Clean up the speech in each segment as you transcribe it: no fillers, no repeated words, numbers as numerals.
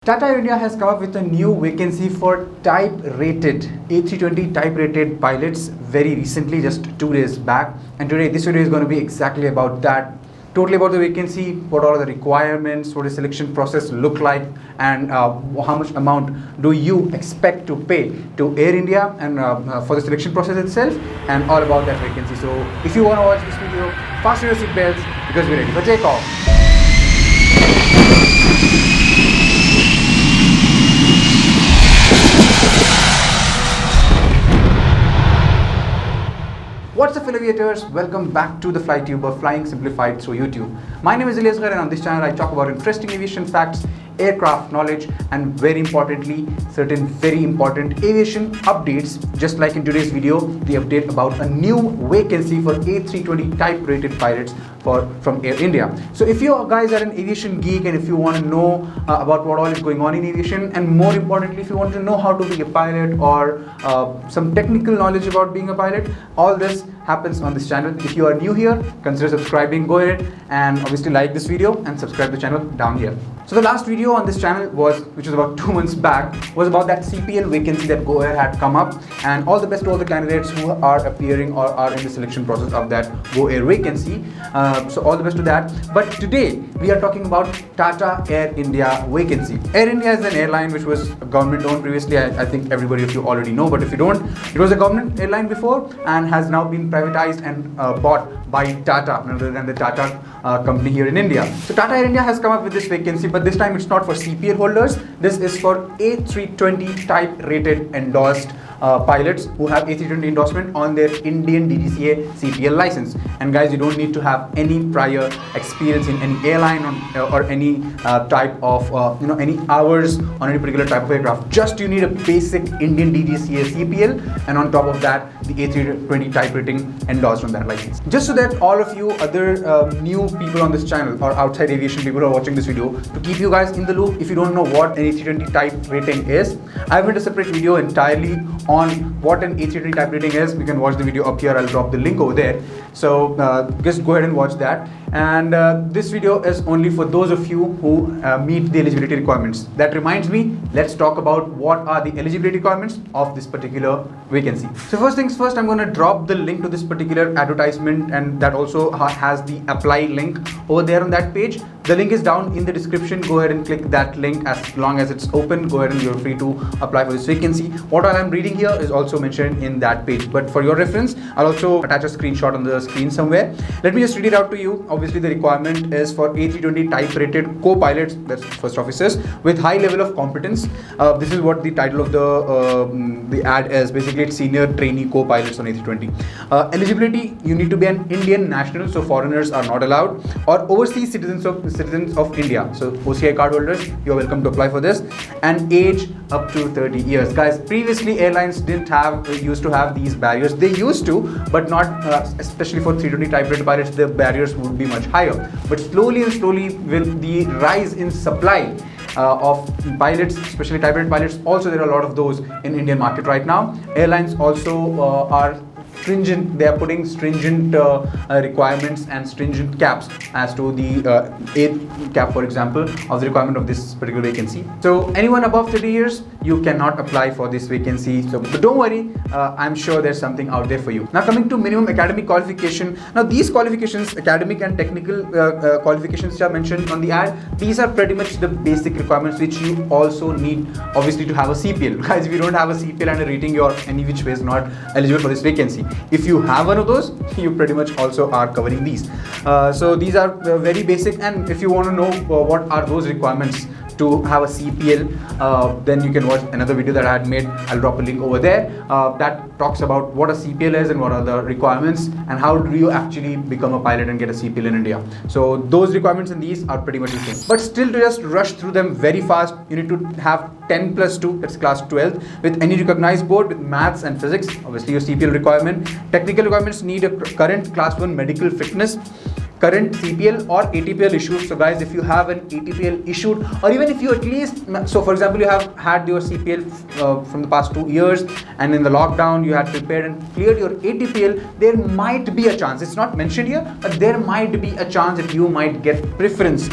Tata Air India has come up with a new vacancy for type-rated A320 type-rated pilots very recently, just 2 days back. And today, this video is going to be exactly about that. Totally about the vacancy, what are the requirements, what the selection process look like, and how much amount do you expect to pay to Air India and for the selection process itself, and all about that vacancy. So if you want to watch this video, fasten your seatbelts because we're ready for takeoff. What's up, fellow aviators? Welcome back to the FlyTuber, Flying Simplified through YouTube. My name is Ilyas Ghair, and on this channel I talk about interesting aviation facts, aircraft knowledge, and very importantly, certain very important aviation updates. Just like in today's video, the update about a new vacancy for A320 type rated pilots from Air India. So if you guys are an aviation geek and if you want to know about what all is going on in aviation, and more importantly, if you want to know how to be a pilot or some technical knowledge about being a pilot, all this happens on this channel. If you are new here, consider subscribing. Go ahead and obviously like this video and subscribe to the channel down here. So the last video on this channel which was about 2 months back, was about that CPL vacancy that Go Air had come up, and all the best to all the candidates who are appearing or are in the selection process of that Go Air vacancy. So all the best to that. But today we are talking about Tata Air India vacancy. Air India is an airline which was government owned previously. I think everybody of you already know, but if you don't, it was a government airline before and has now been privatized and bought by Tata, rather than the Tata company here in India. So Tata Air India has come up with this vacancy, but this time it's not for CPL holders. This is for A320 type rated endorsed pilots who have A320 endorsement on their Indian DGCA CPL license. And guys, you don't need to have any prior experience in any airline or any type of any hours on any particular type of aircraft. Just you need a basic Indian DGCA CPL, and on top of that, the A320 type rating endorsed on that license. Just so that all of you other new people on this channel or outside aviation people who are watching this video, to keep you guys in the loop, if you don't know what an A320 type rating is, I've made a separate video entirely on what an A320 type rating is. You can watch the video up here. I'll drop the link over there. So just go ahead and watch that. And this video is only for those of you who meet the eligibility requirements. That reminds me, let's talk about what are the eligibility requirements of this particular vacancy. So first things first, I'm going to drop the link to this particular advertisement, and that also has the apply link over there on that page. The link is down in the description. Go ahead and click that link. As long as it's open, go ahead and you're free to apply for this vacancy. What I'm reading here is also mentioned in that page, but for your reference, I'll also attach a screenshot on the screen somewhere. Let me just read it out to you. Obviously, the requirement is for A320 type rated co-pilots, that's first officers, with high level of competence. This is what the title of the ad is. Basically, it's senior trainee co-pilots on A320. Eligibility, you need to be an Indian national, so foreigners are not allowed, or overseas citizens of India. So OCI card holders, you're welcome to apply for this, and age up to 30 years. Guys, previously airlines used to have these barriers. They used to, but not especially for 320 type rated pilots, the barriers would be much higher. But slowly and slowly, with the rise in supply of pilots, especially type rated pilots, also there are a lot of those in Indian market right now. Airlines also are stringent. They are putting stringent requirements and stringent caps as to the age cap, for example, of the requirement of this particular vacancy. So anyone above 30 years, you cannot apply for this vacancy. So, but don't worry, I'm sure there's something out there for you. Now coming to minimum academic qualification. Now these qualifications, academic and technical qualifications which are mentioned on the ad, these are pretty much the basic requirements which you also need, obviously, to have a CPL. Guys, if you don't have a CPL and a rating, you're any which way is not eligible for this vacancy. If you have one of those, you pretty much also are covering these. So these are very basic, and if you want to know what are those requirements to have a CPL, then you can watch another video that I had made. I'll drop a link over there that talks about what a CPL is and what are the requirements and how do you actually become a pilot and get a CPL in India. So those requirements and these are pretty much the same. But still, to just rush through them very fast, you need to have 10+2, that's class 12, with any recognized board with maths and physics. Obviously your CPL requirement. Technical requirements need a current class 1 medical fitness. current CPL or ATPL issued. So guys, if you have an ATPL issued, or even if you at least, so for example, you have had your CPL from the past 2 years, and in the lockdown you had prepared and cleared your ATPL, there might be a chance, it's not mentioned here, but there might be a chance that you might get preference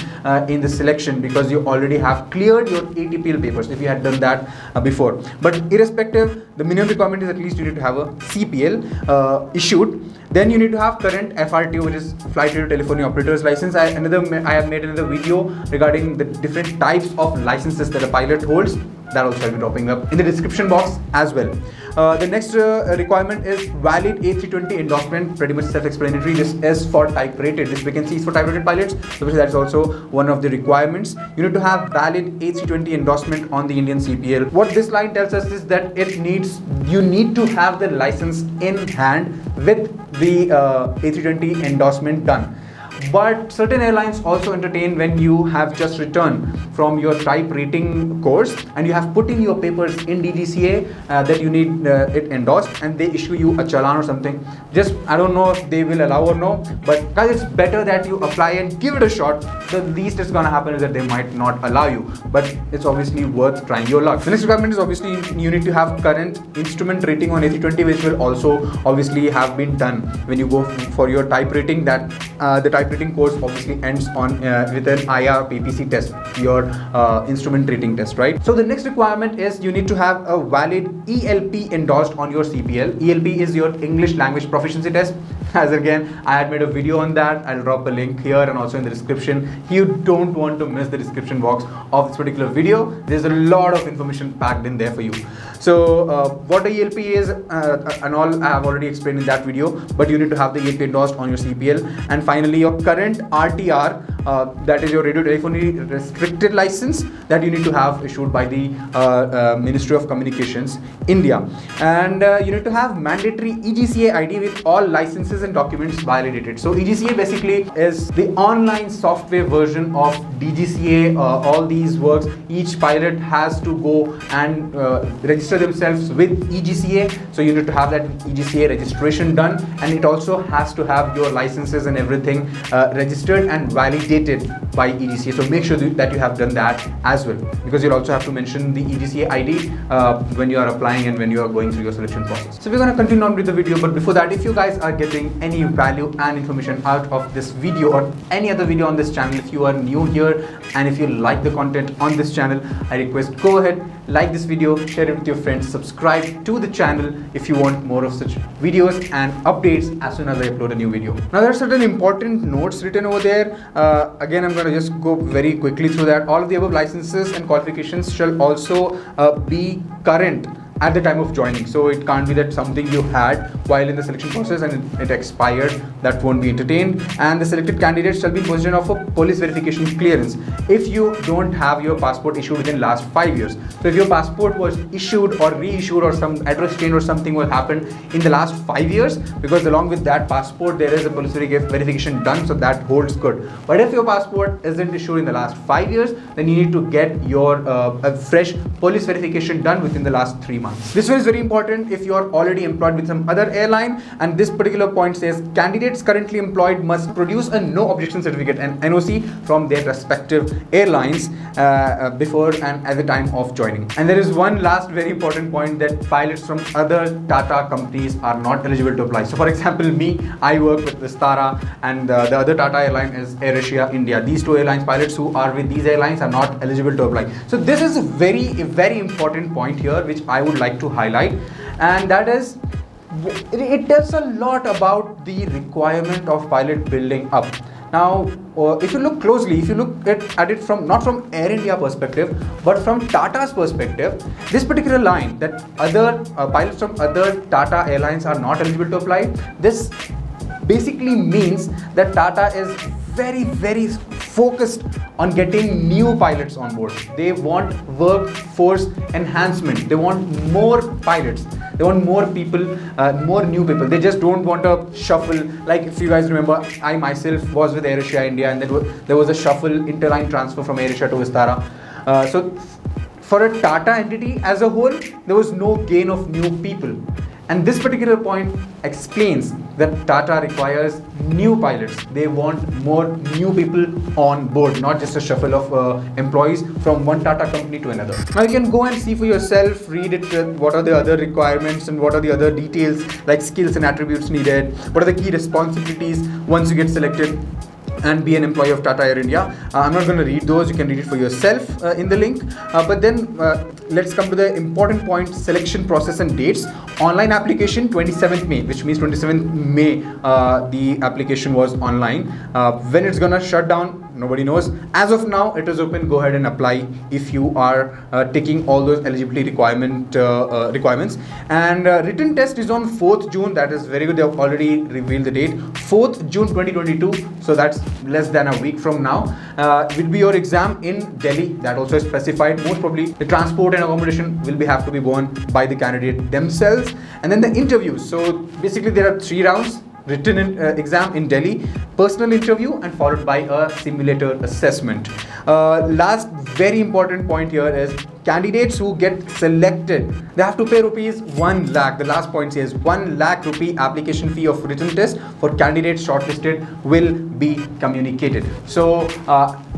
in the selection because you already have cleared your ATPL papers if you had done that before. But irrespective, the minimum requirement is at least you need to have a CPL issued. Then you need to have current FRTO, which is Flight Radio Telephony Operator's License. I have made another video regarding the different types of licenses that a pilot holds. That also I'll be dropping up in the description box as well. The next requirement is valid A320 endorsement, pretty much self-explanatory. This is for type rated. This vacancy is for type rated pilots, so that is also one of the requirements. You need to have valid A320 endorsement on the Indian CPL. What this line tells us is that you need to have the license in hand with the A320 endorsement done. But certain airlines also entertain when you have just returned from your type rating course and you have put in your papers in DGCA that you need it endorsed, and they issue you a challan or something. Just, I don't know if they will allow or no, but guys, it's better that you apply and give it a shot. The least that's gonna happen is that they might not allow you, but it's obviously worth trying your luck. The next requirement is obviously you need to have current instrument rating on A320, which will also obviously have been done when you go for your type rating. That the type rating course obviously ends on with an IR PPC test, your instrument rating test, right? So the next requirement is you need to have a valid ELP endorsed on your CPL. ELP is your English Language Proficiency Test. As again, I had made a video on that. I'll drop a link here and also in the description. You don't want to miss the description box of this particular video. There's a lot of information packed in there for you. So what the ELP is and all I have already explained in that video, but you need to have the ELP endorsed on your CPL. And finally, your current RTR, that is your radio telephony restricted license, that you need to have issued by the Ministry of Communications, India. And you need to have mandatory EGCA ID with all licenses and documents validated. So EGCA basically is the online software version of DGCA. All these works, each pilot has to go and register themselves with EGCA. So you need to have that EGCA registration done, and it also has to have your licenses and everything registered and validated by EGCA. So make sure that you have done that as well, because you'll also have to mention the EGCA ID when you are applying and when you are going through your selection process. So we're going to continue on with the video, but before that, if you guys are getting any value and information out of this video or any other video on this channel, if you are new here and if you like the content on this channel, I request go ahead, like this video, share it with your friends, subscribe to the channel if you want more of such videos and updates as soon as I upload a new video. Now there are certain important notes written over there. Again, I'm going to just go very quickly through that. All of the above licenses and qualifications shall also be current at the time of joining. So it can't be that something you had while in the selection process and it expired. That won't be entertained. And the selected candidates shall be in possession of a police verification clearance if you don't have your passport issued within last 5 years. So if your passport was issued or reissued or some address change or something will happen in the last 5 years, because along with that passport there is a police verification done, so that holds good. But if your passport isn't issued in the last 5 years, then you need to get your a fresh police verification done within the last 3 months. This one is very important if you are already employed with some other airline, and this particular point says candidates currently employed must produce a no objection certificate and NOC from their respective airlines before and at the time of joining. And there is one last very important point, that pilots from other Tata companies are not eligible to apply. So for example, me, I work with Vistara, and the other Tata airline is AirAsia India. These two airlines, pilots who are with these airlines are not eligible to apply. So this is a very important point here which I would like to highlight, and that is, it tells a lot about the requirement of pilot building up. Now, if you look closely, if you look at it from not from Air India perspective, but from Tata's perspective, this particular line that other pilots from other Tata airlines are not eligible to apply, this basically means that Tata is very focused on getting new pilots on board. They want workforce enhancement. They want more pilots. They want more people, more new people. They just don't want a shuffle. Like if you guys remember, I myself was with AirAsia India, and there was a shuffle interline transfer from AirAsia to Vistara. So for a Tata entity as a whole, there was no gain of new people. And this particular point explains that Tata requires new pilots. They want more new people on board, not just a shuffle of employees from one Tata company to another. Now you can go and see for yourself, read it, what are the other requirements and what are the other details like skills and attributes needed, what are the key responsibilities once you get selected and be an employee of Tata Air India. I'm not going to read those, you can read it for yourself in the link. But then let's come to the important point, selection process and dates. Online application 27th May, which means 27th May the application was online. When it's gonna shut down, nobody knows. As of now, it is open. Go ahead and apply if you are taking all those eligibility requirements. And written test is on 4th June. That is very good. They have already revealed the date. 4th June 2022. So that's less than a week from now. Will be your exam in Delhi. That also is specified. Most probably the transport and accommodation will have to be borne by the candidate themselves. And then the interviews. So basically there are 3 rounds. Written exam in Delhi, personal interview, and followed by a simulator assessment. Last very important point here is candidates who get selected, they have to pay rupees 1 lakh. The last point says 1 lakh rupee application fee of written test for candidates shortlisted will be communicated. So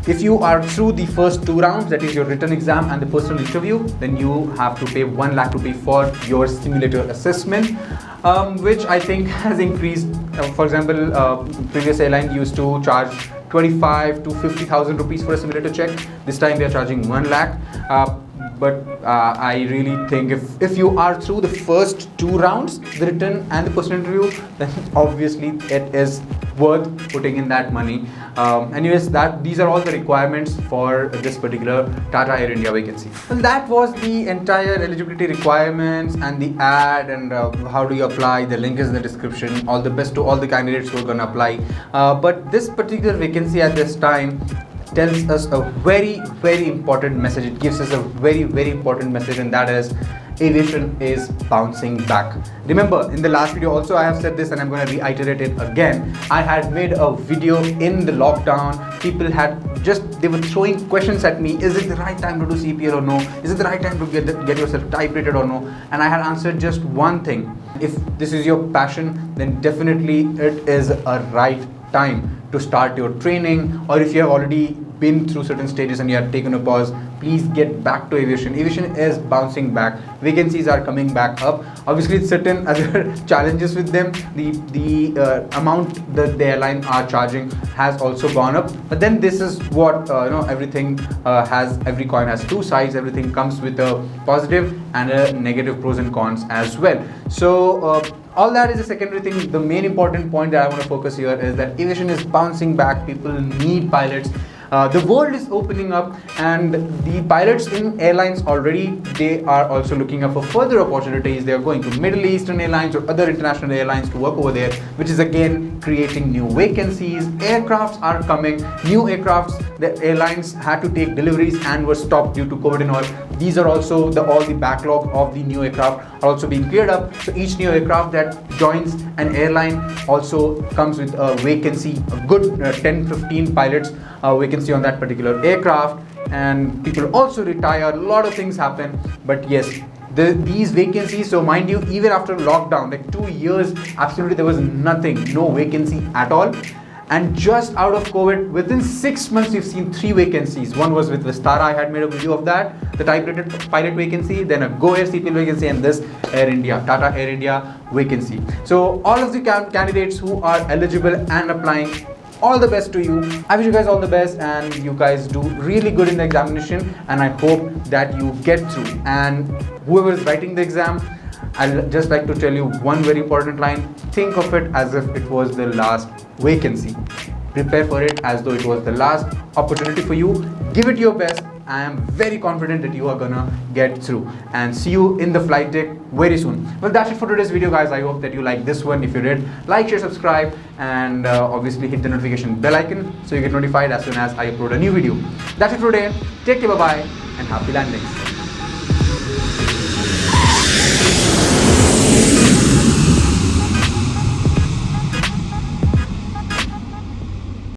if you are through the first 2 rounds, that is your written exam and the personal interview, then you have to pay 1 lakh rupee for your simulator assessment. Which I think has increased. For example, previous airline used to charge 25 to 50,000 rupees for a simulator check. This time they are charging 1 lakh. But I really think if you are through the first 2 rounds, the written and the personal interview, then obviously it is worth putting in that money. Anyways, these are all the requirements for this particular Tata Air India vacancy. And that was the entire eligibility requirements and the ad and how do you apply. The link is in the description. All the best to all the candidates who are going to apply. But this particular vacancy at this time tells us a very, very important message. It gives us a very, very important message, and that is aviation is bouncing back. Remember, in the last video also I have said this and I'm going to reiterate it again. I had made a video in the lockdown. People they were throwing questions at me. Is it the right time to do CPL or no? Is it the right time to get yourself type rated or no? And I had answered just one thing. If this is your passion, then definitely it is a right time to start your training. Or if you have already been through certain stages and you have taken a pause, please get back to aviation. Aviation is bouncing back. Vacancies are coming back up. Obviously, certain other challenges with them. The amount that the airline are charging has also gone up. But then this is what everything every coin has 2 sides. Everything comes with a positive and a negative pros and cons as well. So all that is a secondary thing. The main important point that I want to focus here is that aviation is bouncing back. People need pilots. The world is opening up, and the pilots in airlines already, they are also looking up for further opportunities. They are going to Middle Eastern airlines or other international airlines to work over there, which is again creating new vacancies. Aircrafts are coming, new aircrafts. The airlines had to take deliveries and were stopped due to COVID and all. These are also all the backlog of the new aircraft are also being cleared up. So each new aircraft that joins an airline also comes with a vacancy, a good 10-15 pilots vacancy on that particular aircraft, and people also retire. A lot of things happen, but yes, these vacancies. So mind you, even after lockdown, like 2 years, absolutely there was nothing, no vacancy at all. And just out of COVID, within 6 months, we've seen 3 vacancies. One was with Vistara, I had made a video of that, the type-rated pilot vacancy, then a Go Air CPL vacancy, and this Air India, Tata Air India vacancy. So all of the candidates who are eligible and applying, all the best to you. I wish you guys all the best, and you guys do really good in the examination, and I hope that you get through. And whoever is writing the exam, I'd just like to tell you one very important line. Think of it as if it was the last vacancy. Prepare for it as though it was the last opportunity for you. Give it your best. I am very confident that you are gonna get through, and see you in the flight deck very soon. Well, that's it for today's video, guys. I hope that you like this one. If you did, like, share, subscribe, and obviously hit the notification bell icon so you get notified as soon as I upload a new video. That's it for today. Take care, bye-bye, and happy landings.